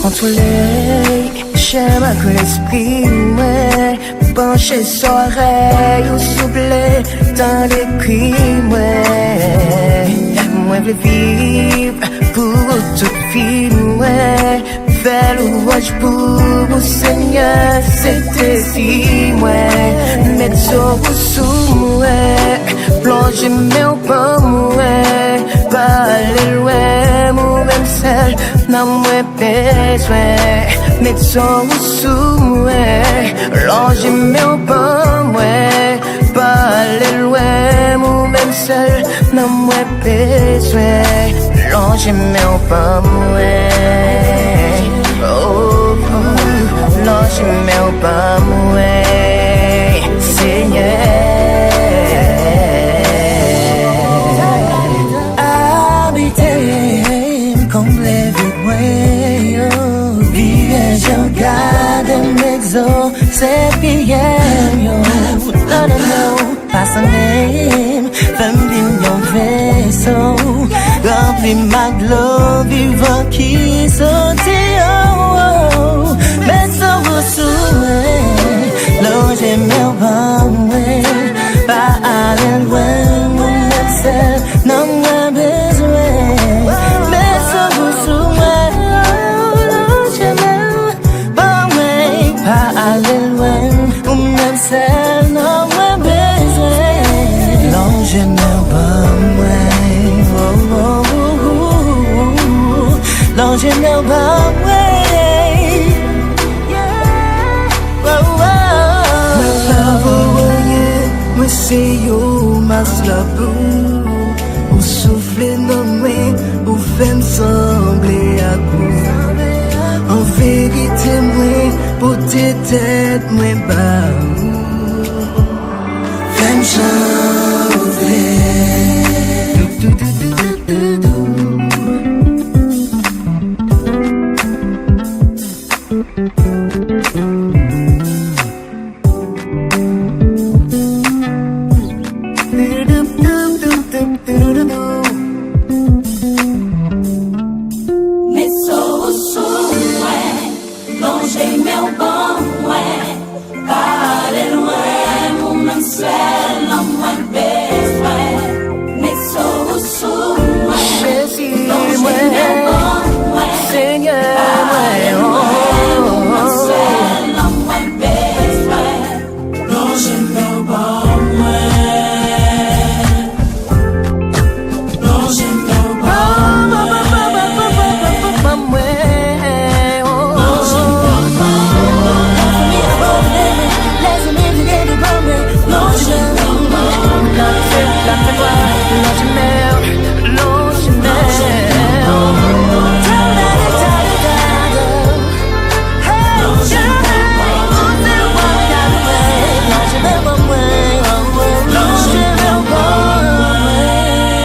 Entre les chemins que l'esprit mouais, pencher soirée ou souffler dans les cris mouais. Moi je veux vivre pour toute vie mouais. Faire louange pour Seigneur, c'était si mouais. Mettre sur vous sous mouais, plonger mes pas mouais. Parler loin, moi même seul, n'a moins besoin. Mettre sur vous sous mouais, plonger mes pas mouais. Parler loin, moi même seul, n'a moins besoin. Plonger mes pas mouais. Oh, non, je m'aime pas mouais, Seigneur. Habiter comme les vides, vivre, je garde mes os, c'est bien, yo. Non, pas son name, femme vignon vaisseau, rempli ma gloire, vivant qui sautait, oh, mais sans vous souhaiter, loger mes bamboués, pas aller loin, mon seul, non, moins besoin, mais sans vous souhaiter, loger mes bamboués, pas aller loin, mon seul, non, moins besoin, loger mes bamboués, oh, oh, oh, loger mes bamboués. Moi c'est yo mas la boue, ou souffler dans moi, ou fait me sembler à coup. En vérité moi, pour tes têtes moi bas, fais me chanter.